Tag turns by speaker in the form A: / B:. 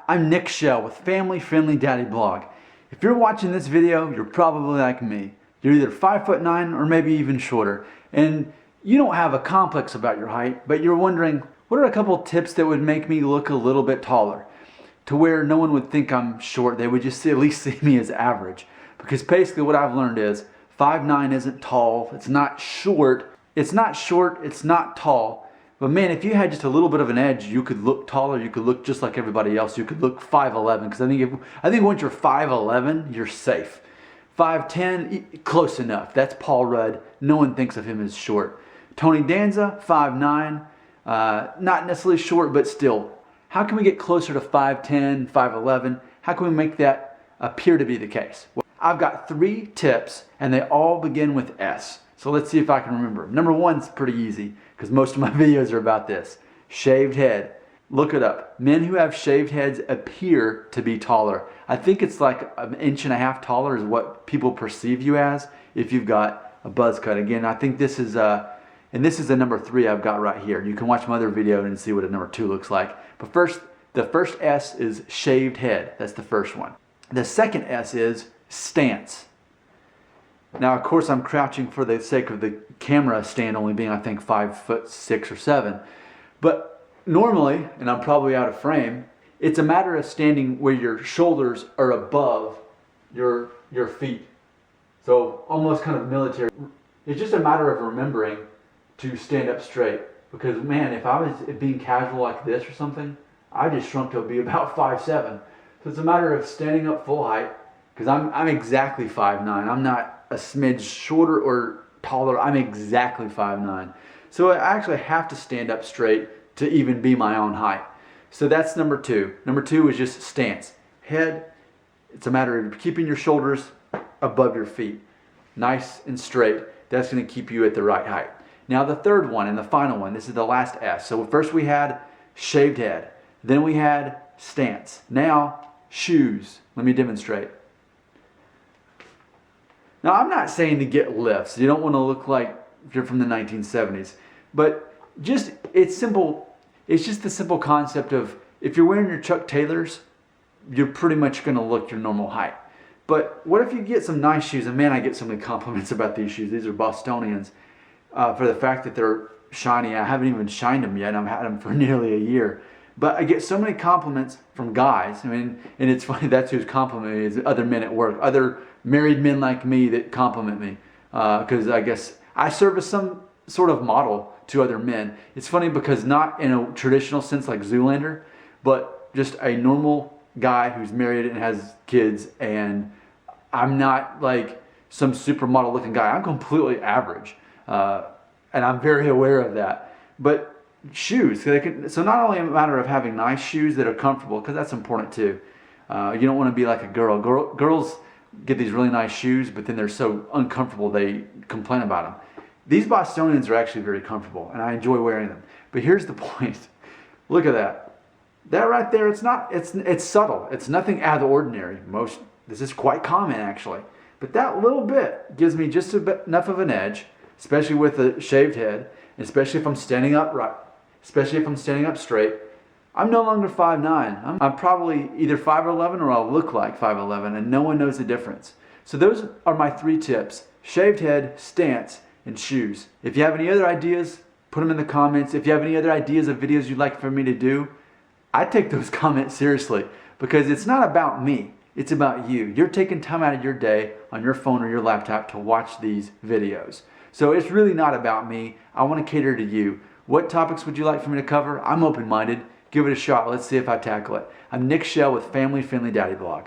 A: I'm Nick Shell with Family Friendly Daddy Blog. If you're watching this video, you're probably like me. You're either 5'9" or maybe even shorter, and you don't have a complex about your height, but you're wondering, what are a couple tips that would make me look a little bit taller? To where no one would think I'm short, they would just at least see me as average. Because basically what I've learned is 5'9" isn't tall, it's not short, it's not tall. But man, if you had just a little bit of an edge, you could look taller, you could look just like everybody else, you could look 5'11", because I think once you're 5'11", you're safe. 5'10", close enough. That's Paul Rudd. No one thinks of him as short. Tony Danza, 5'9", not necessarily short, but still. How can we get closer to 5'10", 5'11"? How can we make that appear to be the case? Well, I've got 3 tips, and they all begin with S. So let's see if I can remember. Number 1's pretty easy, because most of my videos are about this. Shaved head. Look it up. Men who have shaved heads appear to be taller. I think it's like 1.5 inches taller is what people perceive you as if you've got a buzz cut. Again, I think this is and this is the number 3 I've got right here. You can watch my other video and see what a number 2 looks like. But first, the first S is shaved head. That's the first one. The second S is stance. Now, of course, I'm crouching for the sake of the camera stand only being, I think, 5'6" or 7. But normally, and I'm probably out of frame, it's a matter of standing where your shoulders are above your feet. So almost kind of military. It's just a matter of remembering to stand up straight. Because man, if I was being casual like this or something, I just shrunk to be about 5'7". So it's a matter of standing up full height. Because I'm exactly 5'9". I'm not a smidge shorter or taller. I'm exactly 5'9". So I actually have to stand up straight to even be my own height. So that's number 2. Number 2 is just stance. Head, it's a matter of keeping your shoulders above your feet. Nice and straight. That's going to keep you at the right height. Now the third one and the final one, this is the last S. So first we had shaved head. Then we had stance. Now shoes. Let me demonstrate. Now, I'm not saying to get lifts. You don't want to look like you're from the 1970s. But just, it's simple. It's just the simple concept of if you're wearing your Chuck Taylors, you're pretty much going to look your normal height. But what if you get some nice shoes? And man, I get so many compliments about these shoes. These are Bostonians. For the fact that they're shiny. I haven't even shined them yet. I've had them for nearly a year. But I get so many compliments from guys. I mean, and it's funny, that's who's complimenting me, is other men at work, other married men like me that compliment me. Because I guess I serve as some sort of model to other men. It's funny because not in a traditional sense like Zoolander, but just a normal guy who's married and has kids, and I'm not like some supermodel looking guy. I'm completely average. And I'm very aware of that. But shoes, so not only a matter of having nice shoes that are comfortable, because that's important too. You don't want to be like a girl. Girls get these really nice shoes, but then they're so uncomfortable they complain about them. These Bostonians are actually very comfortable, and I enjoy wearing them. But here's the point. Look at that. That right there, it's subtle. It's nothing out of the ordinary. This is quite common actually. But that little bit gives me just enough of an edge, especially with a shaved head, especially if I'm standing upright. Especially if I'm standing up straight. I'm no longer 5'9". I'm probably either 5'11" or I'll look like 5'11", and no one knows the difference. So those are my 3 tips. Shaved head, stance, and shoes. If you have any other ideas, put them in the comments. If you have any other ideas of videos you'd like for me to do, I take those comments seriously, because it's not about me. It's about you. You're taking time out of your day on your phone or your laptop to watch these videos. So it's really not about me. I want to cater to you. What topics would you like for me to cover? I'm open-minded. Give it a shot. Let's see if I tackle it. I'm Nick Shell with Family Friendly Daddy Blog.